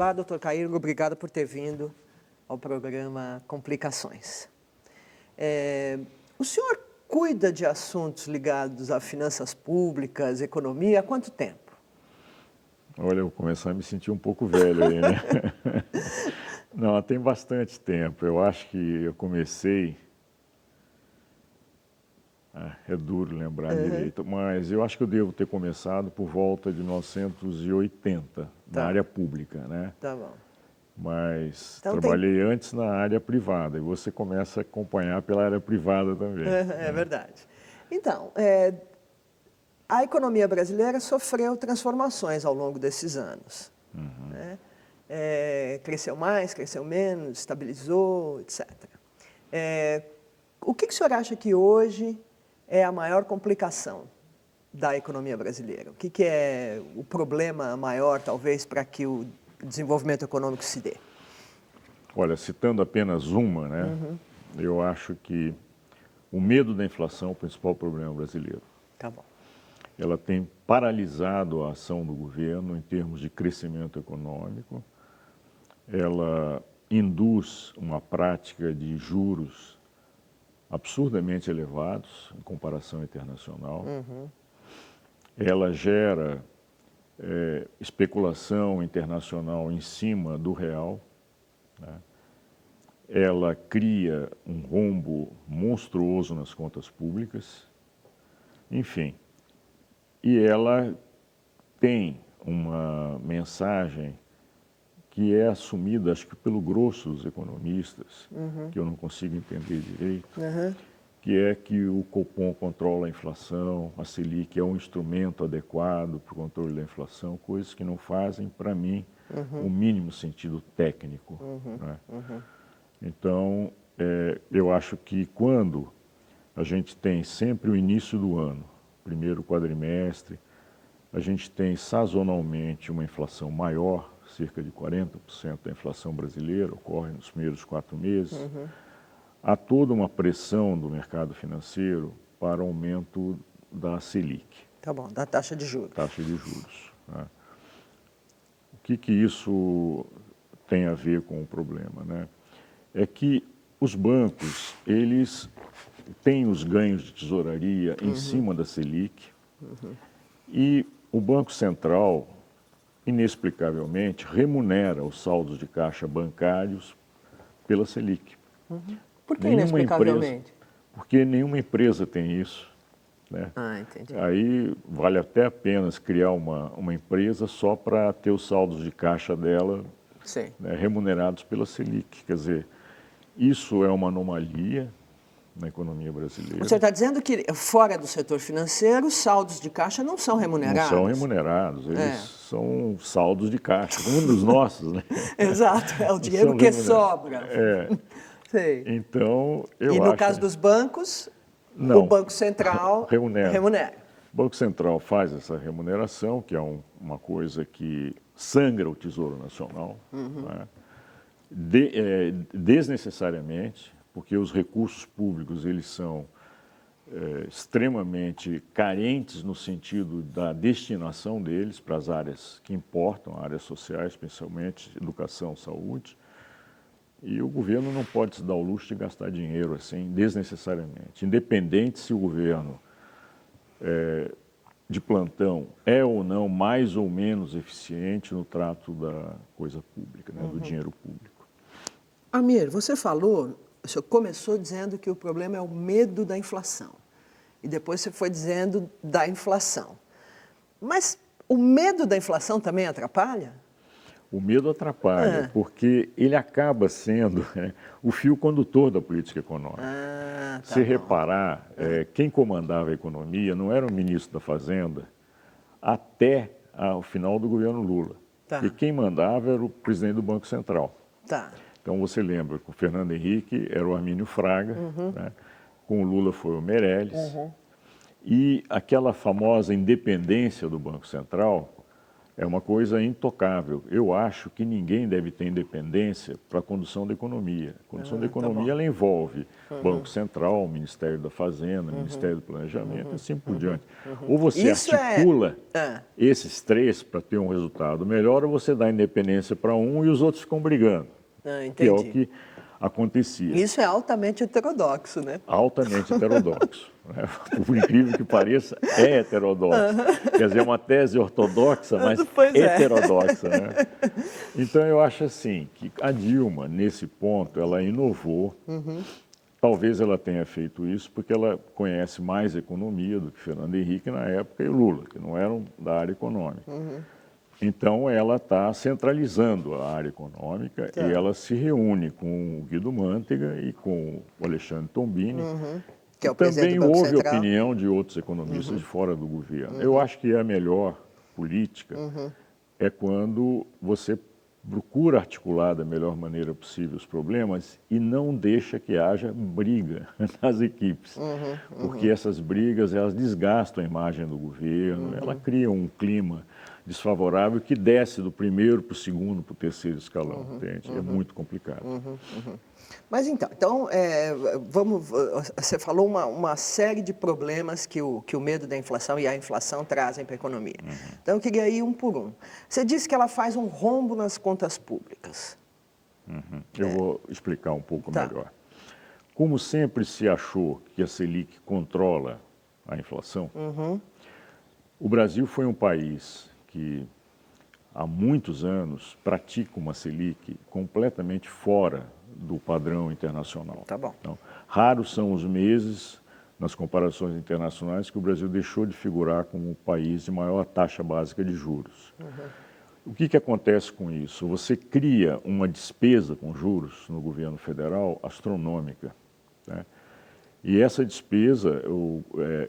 Olá, doutor Cairo, obrigado por ter vindo ao programa Complicações. O senhor cuida de assuntos ligados a finanças públicas, economia, há quanto tempo? Olha, eu vou começar a me sentir um pouco velho aí, né? Não, tem bastante tempo. Eu acho que eu comecei... é duro lembrar direito, mas eu acho que eu devo ter começado por volta de 1980, na área pública, né? Tá bom. Mas Então trabalhei antes na área privada e você começa a acompanhar pela área privada também. É verdade. Então, a economia brasileira sofreu transformações ao longo desses anos. Né? Cresceu mais, cresceu menos, estabilizou, etc. O que o senhor acha que hoje é a maior complicação da economia brasileira? O que é o problema maior, talvez, para que o desenvolvimento econômico se dê? Olha, citando apenas uma, né? Eu acho que o medo da inflação é o principal problema brasileiro. Tá bom. Ela tem paralisado a ação do governo em termos de crescimento econômico. Ela induz uma prática de juros absurdamente elevados em comparação internacional. Ela gera especulação internacional em cima do real, né? Ela cria um rombo monstruoso nas contas públicas, enfim. E ela tem uma mensagem que é assumida, acho que pelo grosso dos economistas, que eu não consigo entender direito, que é que o Copom controla a inflação, a Selic é um instrumento adequado para o controle da inflação, coisas que não fazem, para mim, o mínimo sentido técnico. Né? Então, eu acho que quando a gente tem sempre o início do ano, primeiro quadrimestre, a gente tem sazonalmente uma inflação maior, cerca de 40% da inflação brasileira ocorre nos primeiros 4 meses. Há toda uma pressão do mercado financeiro para aumento da Selic. Tá bom, da taxa de juros. Taxa de juros. Né? O que isso tem a ver com o problema, né? É que os bancos, eles têm os ganhos de tesouraria em cima da Selic e o Banco Central, inexplicavelmente, remunera os saldos de caixa bancários pela Selic. Por que inexplicavelmente? Porque nenhuma empresa tem isso. Né? Entendi. Aí vale até a pena criar uma empresa só para ter os saldos de caixa dela, né, remunerados pela Selic. Quer dizer, isso é uma anomalia na economia brasileira. O senhor está dizendo que fora do setor financeiro, os saldos de caixa não são remunerados? Não são remunerados, eles são saldos de caixa, como dos nossos, né? Exato, é o dinheiro que sobra. Sei. Então, eu acho... E no caso dos bancos, não, o Banco Central remunera. O Banco Central faz essa remuneração, que é uma coisa que sangra o Tesouro Nacional, né? Desnecessariamente, porque os recursos públicos eles são extremamente carentes no sentido da destinação deles para as áreas que importam, áreas sociais, especialmente educação, saúde. E o governo não pode se dar o luxo de gastar dinheiro assim desnecessariamente, independente se o governo de plantão é ou não mais ou menos eficiente no trato da coisa pública, né, do dinheiro público. Amir, você falou, o senhor começou dizendo que o problema é o medo da inflação. E depois você foi dizendo da inflação. Mas o medo da inflação também atrapalha? O medo atrapalha, porque ele acaba sendo o fio condutor da política econômica. Se reparar, quem comandava a economia não era o ministro da Fazenda até o final do governo Lula. E quem mandava era o presidente do Banco Central. Então você lembra que o Fernando Henrique era o Armínio Fraga, né? Com o Lula foi o Meirelles. E aquela famosa independência do Banco Central, é uma coisa intocável. Eu acho que ninguém deve ter independência para a condução da economia. A condução da economia ela envolve Banco Central, Ministério da Fazenda, Ministério do Planejamento e assim por diante. Ou você Isso articula esses três para ter um resultado melhor, ou você dá independência para um e os outros ficam brigando. Que é o que acontecia. Isso é altamente heterodoxo, né? Altamente heterodoxo. Né? Por incrível que pareça, é heterodoxo. Quer dizer, é uma tese ortodoxa, mas heterodoxa. Né? Então, eu acho assim, que a Dilma, nesse ponto, ela inovou. Talvez ela tenha feito isso porque ela conhece mais economia do que Fernando Henrique na época e Lula, que não eram da área econômica. Então, ela está centralizando a área econômica e ela se reúne com o Guido Mantega e com o Alexandre Tombini, que é o também do Banco houve Central. opinião de outros economistas de fora do governo. Eu acho que a melhor política é quando você procura articular da melhor maneira possível os problemas e não deixa que haja briga nas equipes. Porque essas brigas, elas desgastam a imagem do governo, ela cria um clima desfavorável que desce do primeiro para o segundo, para o terceiro escalão, entende? É muito complicado. Mas então você falou uma série de problemas que o medo da inflação e a inflação trazem para a economia. Então eu queria ir um por um. Você disse que ela faz um rombo nas contas públicas. Eu vou explicar um pouco melhor. Como sempre se achou que a Selic controla a inflação, o Brasil foi um país que há muitos anos pratica uma Selic completamente fora do padrão internacional. Tá bom. Então, raros são os meses, nas comparações internacionais, que o Brasil deixou de figurar como o país de maior taxa básica de juros. O que acontece com isso? Você cria uma despesa com juros no governo federal astronômica, né? E essa despesa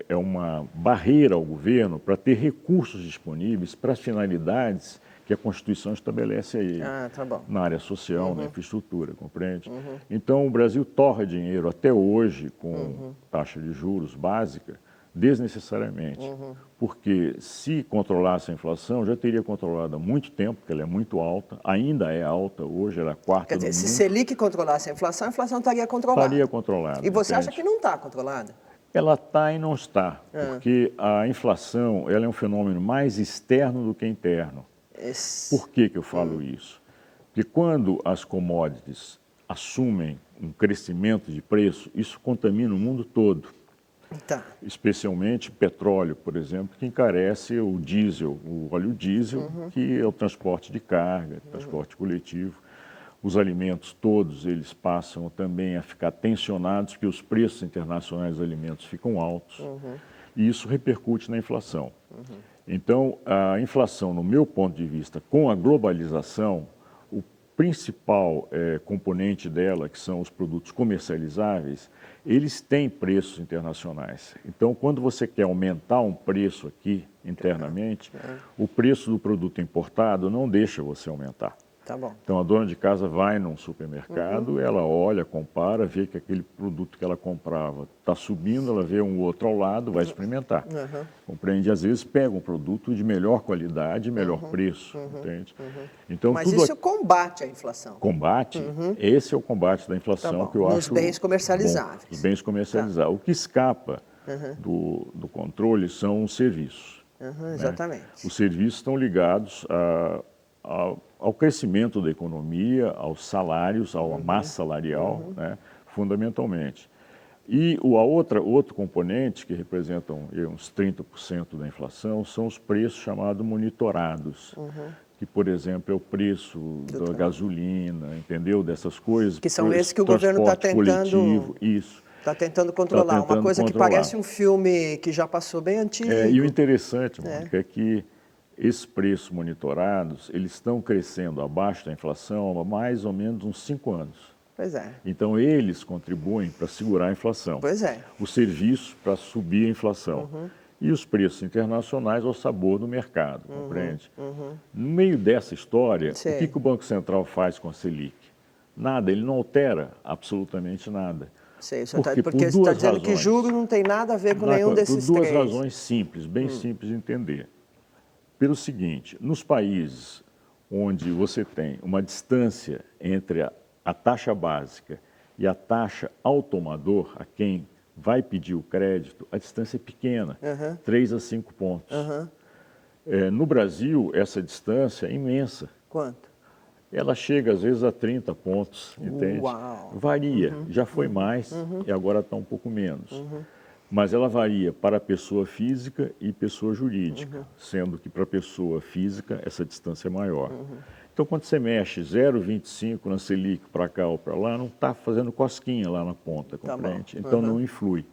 é uma barreira ao governo para ter recursos disponíveis para as finalidades que a Constituição estabelece a ele, Tá bom. na área social, na infraestrutura, compreende? Então, o Brasil torra dinheiro até hoje com taxa de juros básica desnecessariamente, porque se controlasse a inflação, já teria controlado há muito tempo, porque ela é muito alta, ainda é alta, hoje ela é a quarta Quer dizer, do se mundo. Selic controlasse a inflação estaria controlada. Estaria controlada. E você acha entende? que não está controlada? Ela está e não está, porque a inflação ela é um fenômeno mais externo do que interno. Por que eu falo isso? Porque quando as commodities assumem um crescimento de preço, isso contamina o mundo todo. Tá. Especialmente petróleo, por exemplo, que encarece o diesel, o óleo diesel, que é o transporte de carga, transporte coletivo. Os alimentos todos, eles passam também a ficar tensionados, porque os preços internacionais dos alimentos ficam altos, e isso repercute na inflação. Então, a inflação, no meu ponto de vista, com a globalização, o principal componente dela, que são os produtos comercializáveis, eles têm preços internacionais. Então, quando você quer aumentar um preço aqui internamente, o preço do produto importado não deixa você aumentar. Tá bom. Então, a dona de casa vai num supermercado, ela olha, compara, vê que aquele produto que ela comprava está subindo, ela vê um outro ao lado, vai experimentar. Compreende? Às vezes pega um produto de melhor qualidade, melhor preço, entende? Então, Mas isso combate a inflação. Combate, esse é o combate da inflação que eu acho... Nos bens comercializáveis. Bom, os bens comercializáveis. O que escapa do controle são os serviços. Exatamente. Né? Os serviços estão ligados ao crescimento da economia, aos salários, à massa salarial, né, fundamentalmente. E outro componente, que representam uns 30% da inflação, são os preços chamados monitorados, que, por exemplo, é o preço da gasolina, entendeu? Dessas coisas. Que são esses que o governo está tentando... coletivo, isso. Está tentando controlar. Uma coisa que parece um filme que já passou bem antigo. E o interessante, Mônica, é que esses preços monitorados, eles estão crescendo abaixo da inflação há mais ou menos uns 5 anos. Pois é. Então, eles contribuem para segurar a inflação. Pois é. Os serviços para subir a inflação. E os preços internacionais ao sabor do mercado, compreende? No meio dessa história, o que o Banco Central faz com a Selic? Nada, ele não altera absolutamente nada. Porque você está dizendo que juros não tem nada a ver com nenhum desses três. Por duas três. razões simples, bem simples de entender. pelo seguinte, nos países onde você tem uma distância entre a taxa básica e a taxa ao tomador, a quem vai pedir o crédito, a distância é pequena, 3 a 5 pontos. No Brasil, essa distância é imensa. Quanto? Ela chega, às vezes, a 30 pontos, entende? Uau. Varia, já foi mais e agora está um pouco menos. Mas ela varia para a pessoa física e pessoa jurídica, sendo que para a pessoa física essa distância é maior. Então, quando você mexe 0,25 na Selic para cá ou para lá, não está fazendo cosquinha lá na ponta, compreende? Então, não influi.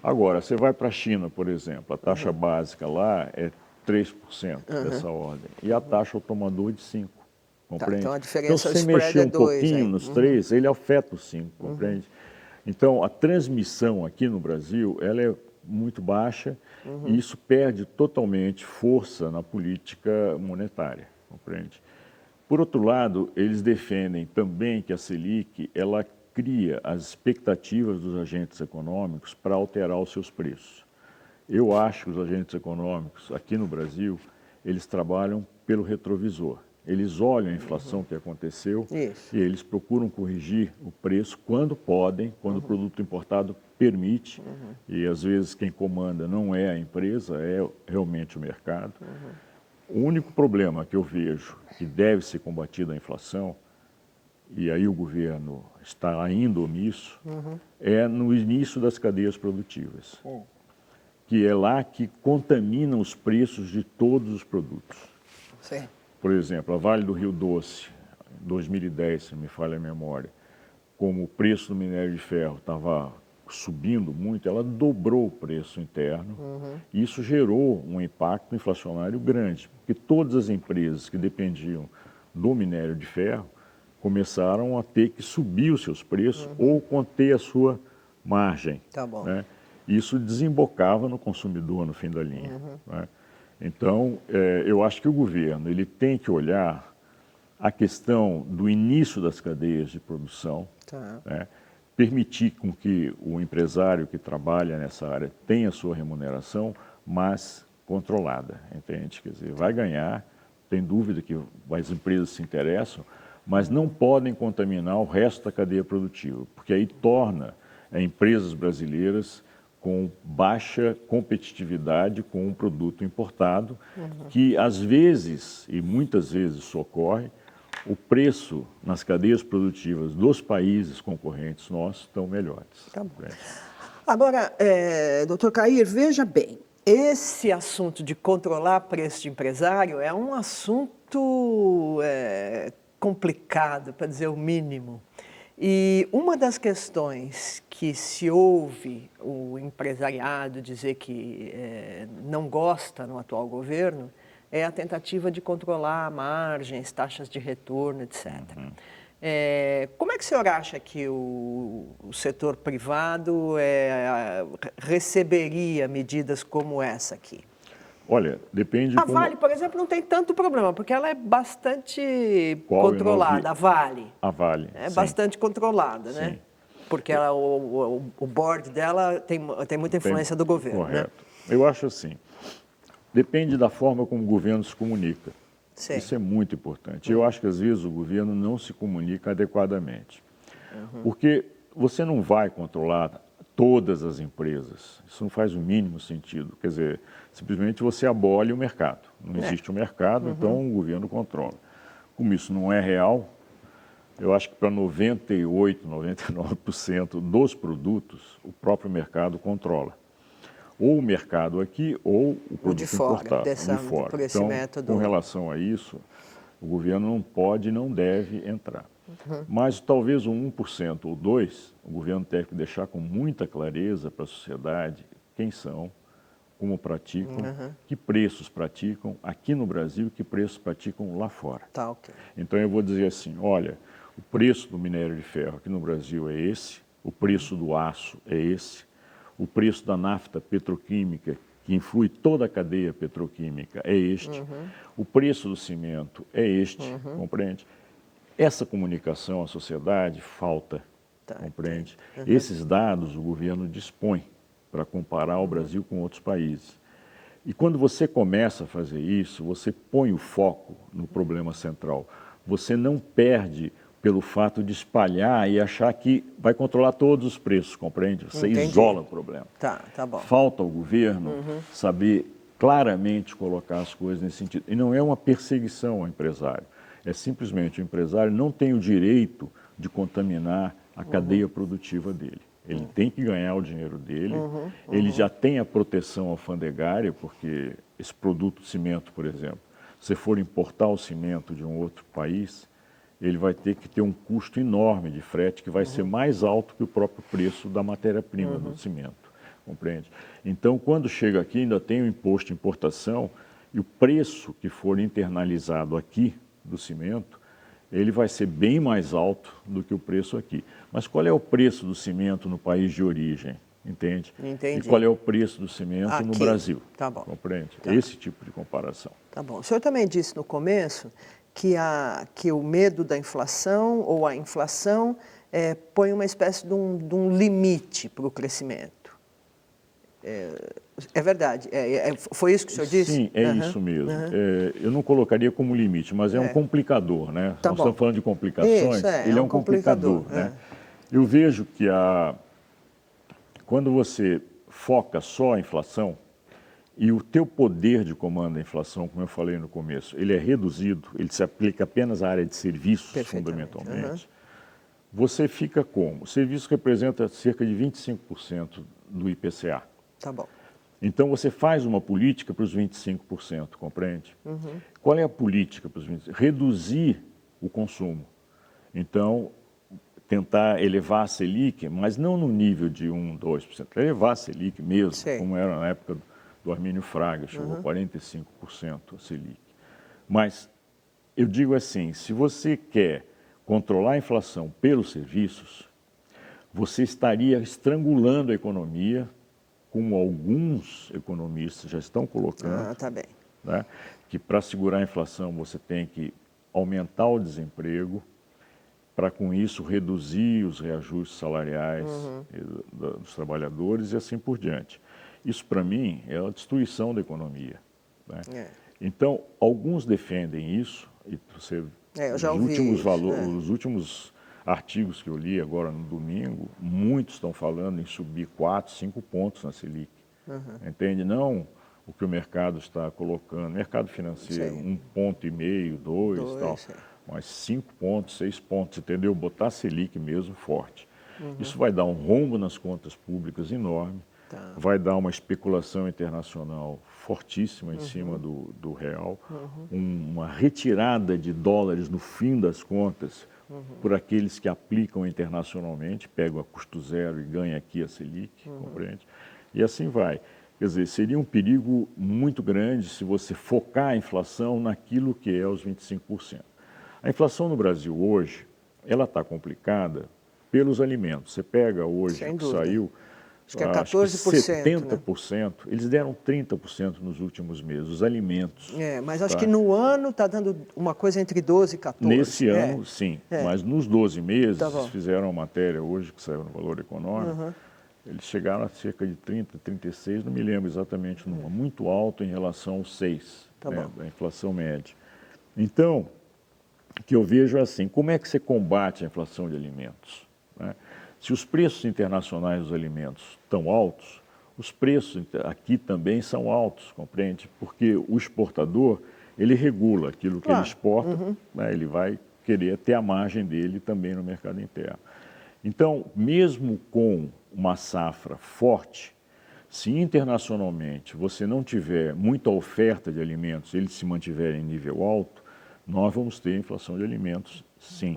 Agora, você vai para a China, por exemplo, a taxa básica lá é 3% dessa ordem, e a taxa ao tomador de 5%. Compreende? Então, a diferença, então, se você mexer um pouquinho nos 3, ele afeta os 5, compreende? Então, a transmissão aqui no Brasil, ela é muito baixa e isso perde totalmente força na política monetária, compreende? Por outro lado, eles defendem também que a Selic, ela cria as expectativas dos agentes econômicos para alterar os seus preços. Eu acho que os agentes econômicos aqui no Brasil, eles trabalham pelo retrovisor. Eles olham a inflação que aconteceu e eles procuram corrigir o preço quando podem, quando o produto importado permite, e às vezes quem comanda não é a empresa, é realmente o mercado. O único problema que eu vejo que deve ser combatido a inflação, e aí o governo está ainda omisso, é no início das cadeias produtivas, que é lá que contaminam os preços de todos os produtos. Sim. Por exemplo, a Vale do Rio Doce, em 2010, se não me falha a memória, como o preço do minério de ferro estava subindo muito, ela dobrou o preço interno e isso gerou um impacto inflacionário grande, porque todas as empresas que dependiam do minério de ferro começaram a ter que subir os seus preços ou conter a sua margem. Tá bom. Né? Isso desembocava no consumidor no fim da linha. Né? Então, eu acho que o governo ele tem que olhar a questão do início das cadeias de produção, né? Permitir com que o empresário que trabalha nessa área tenha sua remuneração, mas controlada, entende? Quer dizer, vai ganhar, tem dúvida que as empresas se interessam, mas não podem contaminar o resto da cadeia produtiva, porque aí torna empresas brasileiras com baixa competitividade com um produto importado, que às vezes, e muitas vezes isso ocorre, o preço nas cadeias produtivas dos países concorrentes nossos estão melhores. Tá bom. Agora, doutor Cair, veja bem, esse assunto de controlar preço de empresário é um assunto complicado, para dizer o mínimo. E uma das questões que se ouve o empresariado dizer que não gosta no atual governo é a tentativa de controlar margens, taxas de retorno, etc. Como é que o senhor acha que o setor privado receberia medidas como essa aqui? Olha, depende A Vale, por exemplo, não tem tanto problema, porque ela é bastante controlada, a Vale. A Vale, é bastante controlada, né? Sim. Porque ela, o board dela tem muita influência do governo, correto. Né? Eu acho assim, depende da forma como o governo se comunica. Sim. Isso é muito importante. Eu acho que às vezes o governo não se comunica adequadamente. Porque você não vai controlar todas as empresas. Isso não faz o mínimo sentido. Quer dizer, simplesmente você abole o mercado. Não existe o mercado, então o governo controla. Como isso não é real, eu acho que para 98%, 99% dos produtos, o próprio mercado controla. Ou o mercado aqui, ou o produto importado. De fora. Por esse então, método. com relação a isso, o governo não pode e não deve entrar. Mas talvez um 1% ou 2%, o governo deve que deixar com muita clareza para a sociedade quem são, como praticam, que preços praticam aqui no Brasil, que preços praticam lá fora. Tá, ok. Então eu vou dizer assim, olha, o preço do minério de ferro aqui no Brasil é esse, o preço do aço é esse, o preço da nafta petroquímica, que influi toda a cadeia petroquímica, é este, o preço do cimento é este, compreende? Essa comunicação à sociedade falta, compreende? Esses dados o governo dispõe para comparar o Brasil com outros países. E quando você começa a fazer isso, você põe o foco no problema central. Você não perde pelo fato de espalhar e achar que vai controlar todos os preços, compreende? Você Entendi. isola o problema. Tá bom. Falta ao governo saber claramente colocar as coisas nesse sentido. E não é uma perseguição ao empresário. É simplesmente o empresário não tem o direito de contaminar a cadeia produtiva dele. Ele tem que ganhar o dinheiro dele, ele já tem a proteção alfandegária, porque esse produto de cimento, por exemplo, se for importar o cimento de um outro país, ele vai ter que ter um custo enorme de frete, que vai ser mais alto que o próprio preço da matéria-prima do cimento, compreende? Então, quando chega aqui, ainda tem o imposto de importação, e o preço que for internalizado aqui do cimento, ele vai ser bem mais alto do que o preço aqui. Mas qual é o preço do cimento no país de origem? Entende? Entendi. E qual é o preço do cimento aqui no Brasil? Tá bom. Compreende? Tá. Esse tipo de comparação. Tá bom. O senhor também disse no começo que o medo da inflação ou a inflação põe uma espécie de um limite para o crescimento. É verdade. Foi isso que o senhor disse? Sim, é isso mesmo. Eu não colocaria como limite, mas é um complicador, né? Tá Nós bom. estamos falando de complicações, Isso, ele é um complicador, né? Eu vejo que quando você foca só a inflação e o teu poder de comando da inflação, como eu falei no começo, ele é reduzido, ele se aplica apenas à área de serviços, fundamentalmente, você fica como? O serviço representa cerca de 25% do IPCA. Tá bom. Então, você faz uma política para os 25%, compreende? Qual é a política para os 25%? Reduzir o consumo. Então, tentar elevar a Selic, mas não no nível de 1%, 2%, elevar a Selic mesmo, como era na época do Armínio Fraga, chegou a 45% a Selic. Mas, eu digo assim, se você quer controlar a inflação pelos serviços, você estaria estrangulando a economia, como alguns economistas já estão colocando, tá bem. Né, que para segurar a inflação você tem que aumentar o desemprego, para com isso reduzir os reajustes salariais dos trabalhadores e assim por diante. Isso para mim é a destruição da economia, né? Então, alguns defendem isso, e você, eu já ouvi os últimos artigos que eu li agora no domingo, muitos estão falando em subir 4, 5 pontos na Selic. Entende? Não o que o mercado está colocando, mercado financeiro, 1,5 ponto, 2 tal, mas 5 pontos, 6 pontos, entendeu? Botar a Selic mesmo forte. Isso vai dar um rombo nas contas públicas enorme, vai dar uma especulação internacional fortíssima em cima do real, uma retirada de dólares no fim das contas, por aqueles que aplicam internacionalmente, pegam a custo zero e ganham aqui a Selic, compreende? E assim vai. Quer dizer, seria um perigo muito grande se você focar a inflação naquilo que é os 25%. A inflação no Brasil hoje, ela está complicada pelos alimentos. Você pega hoje, que saiu, acho que é 14%, 70%, né? Eles deram 30% nos últimos meses, os alimentos. Mas acho que no ano está dando uma coisa entre 12% e 14%. Nesse ano, sim. Mas nos 12 meses, eles fizeram uma matéria hoje, que saiu no Valor Econômico, eles chegaram a cerca de 30, 36, não me lembro exatamente o número, muito alto em relação aos 6, da inflação média. Então, o que eu vejo é assim, como é que você combate a inflação de alimentos, né? Se os preços internacionais dos alimentos estão altos, os preços aqui também são altos, compreende? Porque o exportador, ele regula aquilo que ele exporta, né? Ele vai querer ter a margem dele também no mercado interno. Então, mesmo com uma safra forte, se internacionalmente você não tiver muita oferta de alimentos, eles se mantiverem em nível alto, nós vamos ter inflação de alimentos, sim.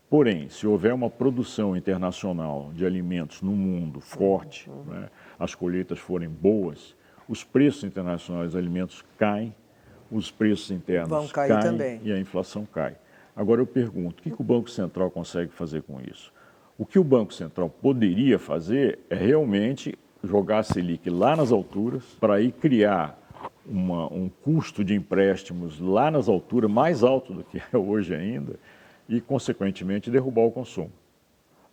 Porém, se houver uma produção internacional de alimentos no mundo forte, né, as colheitas forem boas, os preços internacionais dos alimentos caem, os preços internos caem também, e a inflação cai. Agora eu pergunto, o que o Banco Central consegue fazer com isso? O que o Banco Central poderia fazer é realmente jogar a Selic lá nas alturas para aí criar um custo de empréstimos lá nas alturas, mais alto do que é hoje ainda, e, consequentemente, derrubar o consumo.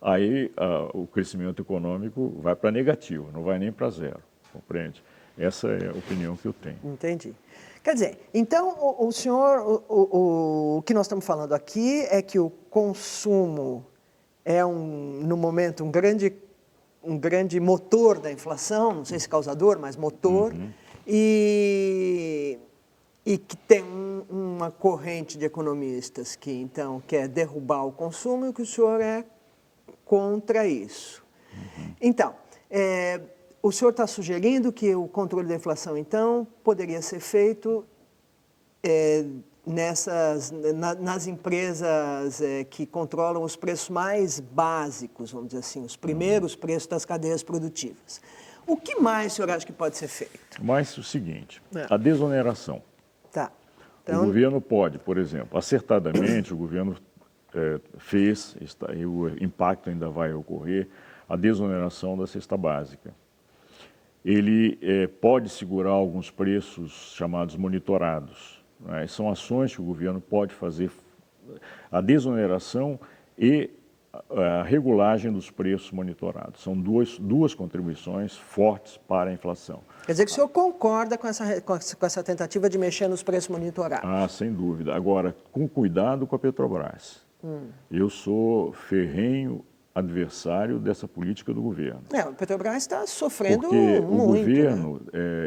Aí o crescimento econômico vai para negativo, não vai nem para zero, compreende? Essa é a opinião que eu tenho. Entendi. Quer dizer, então o senhor, o que nós estamos falando aqui é que o consumo é, no momento, um grande motor da inflação, não sei se causador, mas motor, e que tem uma corrente de economistas que, então, quer derrubar o consumo e que o senhor é contra isso. Então, o senhor está sugerindo que o controle da inflação, então, poderia ser feito nas empresas que controlam os preços mais básicos, vamos dizer assim, os primeiros preços das cadeias produtivas. O que mais o senhor acha que pode ser feito? Mas o seguinte, a desoneração. Tá. Então, O governo pode, por exemplo, acertadamente o governo fez, e o impacto ainda vai ocorrer, a desoneração da cesta básica. Ele pode segurar alguns preços chamados monitorados, né? São ações que o governo pode fazer, a desoneração e a regulagem dos preços monitorados. São duas contribuições fortes para a inflação. Quer dizer que o senhor concorda com essa tentativa de mexer nos preços monitorados? Ah, sem dúvida. Agora, com cuidado com a Petrobras. Eu sou ferrenho adversário dessa política do governo. A Petrobras está sofrendo Porque muito. o governo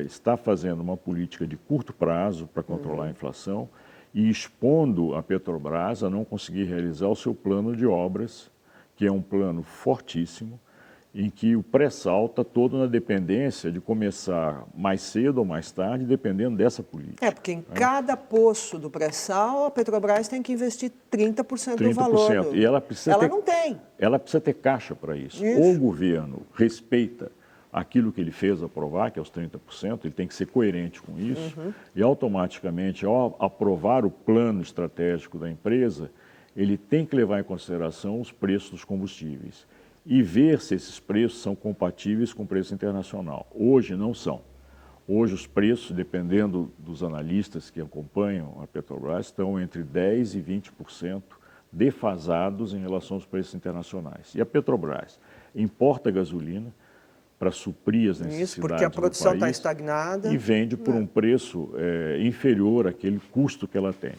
está fazendo uma política de curto prazo para controlar a inflação e expondo a Petrobras a não conseguir realizar o seu plano de obras, que é um plano fortíssimo, em que o pré-sal está todo na dependência de começar mais cedo ou mais tarde, dependendo dessa política. Porque em cada poço do pré-sal, a Petrobras tem que investir 30% do valor. E ela não tem. Ela precisa ter caixa para isso. Ou o governo respeita aquilo que ele fez aprovar, que é os 30%, ele tem que ser coerente com isso, e automaticamente, ao aprovar o plano estratégico da empresa, ele tem que levar em consideração os preços dos combustíveis e ver se esses preços são compatíveis com o preço internacional. Hoje não são. Hoje os preços, dependendo dos analistas que acompanham a Petrobras, estão entre 10% e 20% defasados em relação aos preços internacionais. E a Petrobras importa gasolina para suprir as necessidades Isso, porque a produção está estagnada. E vende por um preço inferior àquele custo que ela tem.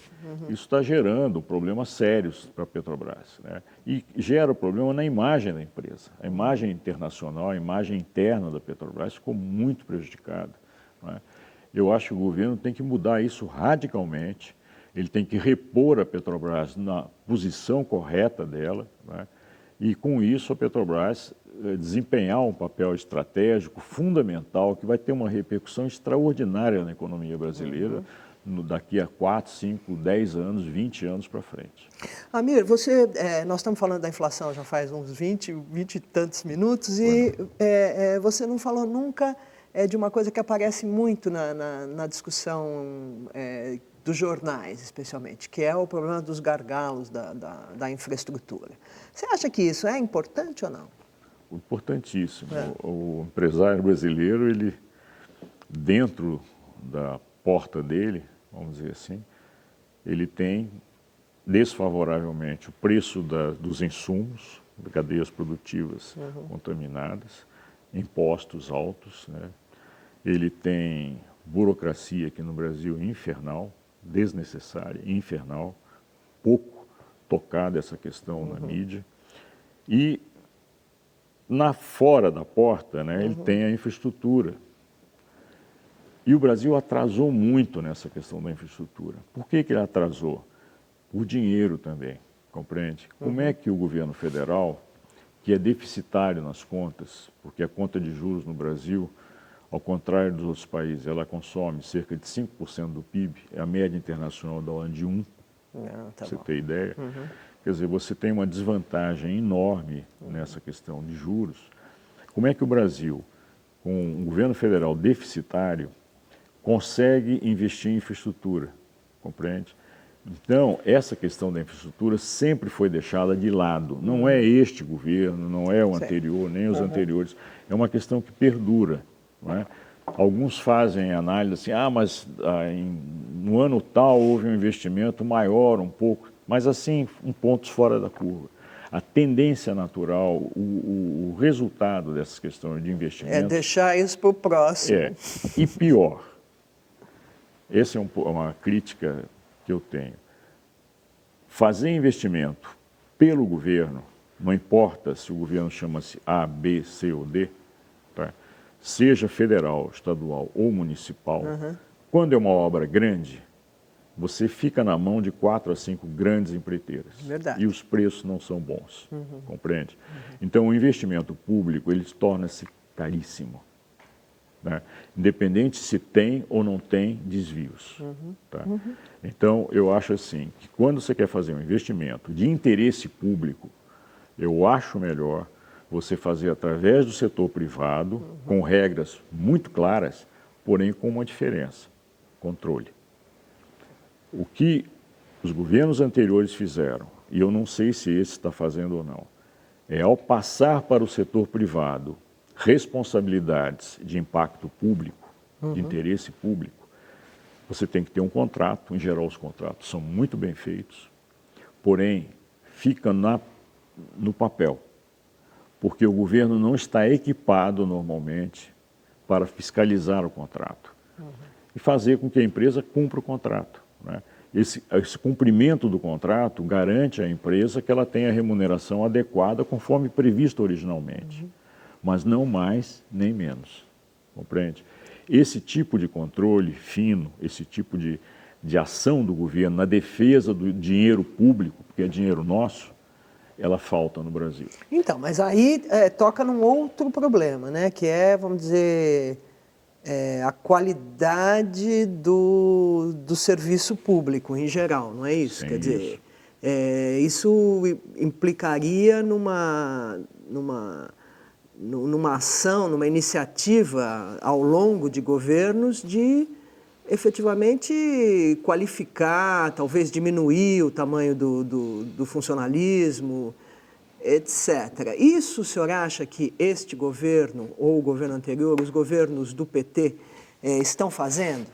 Isso está gerando problemas sérios para a Petrobras, né? E gera problema na imagem da empresa. A imagem internacional, a imagem interna da Petrobras ficou muito prejudicada, né? Eu acho que o governo tem que mudar isso radicalmente. Ele tem que repor a Petrobras na posição correta dela, né? E com isso a Petrobras desempenhar um papel estratégico fundamental que vai ter uma repercussão extraordinária na economia brasileira daqui a 4, 5, 10 anos, 20 anos para frente. Amir, nós estamos falando da inflação já faz uns 20 e tantos minutos e você não falou nunca de uma coisa que aparece muito na discussão dos jornais, especialmente, que é o problema dos gargalos da infraestrutura. Você acha que isso é importante ou não? Importantíssimo. O empresário brasileiro, ele, dentro da porta dele, vamos dizer assim, ele tem desfavoravelmente o preço dos insumos, de cadeias produtivas contaminadas, impostos altos, né? Ele tem burocracia aqui no Brasil infernal, desnecessária, infernal, pouco tocada essa questão na mídia. E fora da porta, né, ele tem a infraestrutura. E o Brasil atrasou muito nessa questão da infraestrutura. Por que ele atrasou? Por dinheiro também, compreende? Como é que o governo federal, que é deficitário nas contas, porque a conta de juros no Brasil, ao contrário dos outros países, ela consome cerca de 5% do PIB, é a média internacional da ordem de 1%, para você ter ideia. Quer dizer, você tem uma desvantagem enorme nessa questão de juros. Como é que o Brasil, com um governo federal deficitário, consegue investir em infraestrutura? Compreende? Então, essa questão da infraestrutura sempre foi deixada de lado. Não é este governo, não é o anterior, nem os anteriores. É uma questão que perdura, não é? Alguns fazem análise assim, mas no ano tal houve um investimento maior um pouco, mas assim, pontos fora da curva. a tendência natural, o resultado dessas questões de investimento... É deixar isso para o próximo. E pior, essa é uma crítica que eu tenho. Fazer investimento pelo governo, não importa se o governo chama-se A, B, C ou D, tá? Seja federal, estadual ou municipal, quando é uma obra grande, você fica na mão de 4 a 5 grandes empreiteiras. Verdade. E os preços não são bons, compreende? Então, o investimento público, ele torna-se caríssimo, né? Independente se tem ou não tem desvios. Tá? Então, eu acho assim, que quando você quer fazer um investimento de interesse público, eu acho melhor você fazer através do setor privado, com regras muito claras, porém com uma diferença: controle. O que os governos anteriores fizeram, e eu não sei se esse está fazendo ou não, é ao passar para o setor privado responsabilidades de impacto público, de interesse público, você tem que ter um contrato. Em geral, os contratos são muito bem feitos, porém, fica no papel, porque o governo não está equipado normalmente para fiscalizar o contrato e fazer com que a empresa cumpra o contrato, né? Esse cumprimento do contrato garante à empresa que ela tenha a remuneração adequada conforme previsto originalmente, mas não mais nem menos, compreende? Esse tipo de controle fino, esse tipo de ação do governo na defesa do dinheiro público, porque é dinheiro nosso, ela falta no Brasil. Então, mas aí toca num outro problema, né? Que é, vamos dizer, a qualidade do serviço público em geral, não é isso? Sim, quer dizer, isso implicaria numa ação, numa iniciativa ao longo de governos de efetivamente qualificar, talvez diminuir o tamanho do funcionalismo, etc. Isso o senhor acha que este governo ou o governo anterior, os governos do PT, estão fazendo?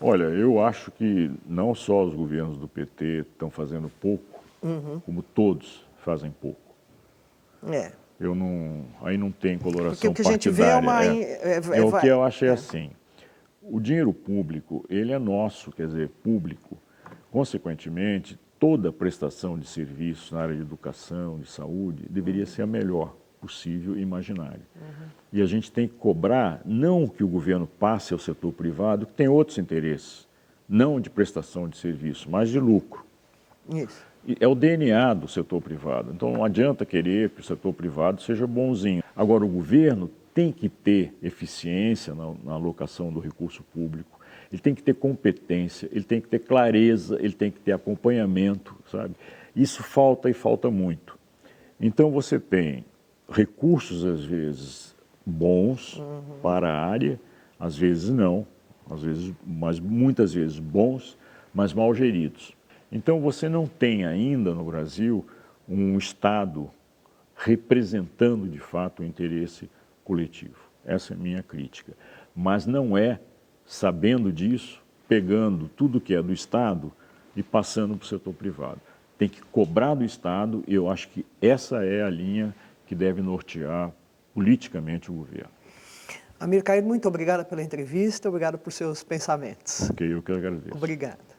Olha, eu acho que não só os governos do PT estão fazendo pouco, como todos fazem pouco. Aí não tem coloração partidária. Porque o que a gente vê é uma... O que eu acho é assim, o dinheiro público, ele é nosso, quer dizer, público. Consequentemente, toda prestação de serviços na área de educação, de saúde, deveria ser a melhor possível e imaginária. E a gente tem que cobrar, não que o governo passe ao setor privado, que tem outros interesses, não de prestação de serviço, mas de lucro. Isso. É o DNA do setor privado. Então, não adianta querer que o setor privado seja bonzinho. Agora, o governo tem que ter eficiência na alocação do recurso público, ele tem que ter competência, ele tem que ter clareza, ele tem que ter acompanhamento, sabe? Isso falta e falta muito. Então, você tem recursos, às vezes, bons para a área, às vezes não, mas muitas vezes bons, mas mal geridos. Então, você não tem ainda no Brasil um Estado representando, de fato, o interesse coletivo. Essa é a minha crítica. Mas não é, sabendo disso, pegando tudo que é do Estado e passando para o setor privado. Tem que cobrar do Estado, e eu acho que essa é a linha que deve nortear politicamente o governo. Amir Caid, muito obrigado pela entrevista, obrigado por seus pensamentos. Ok, eu que agradeço. Obrigado.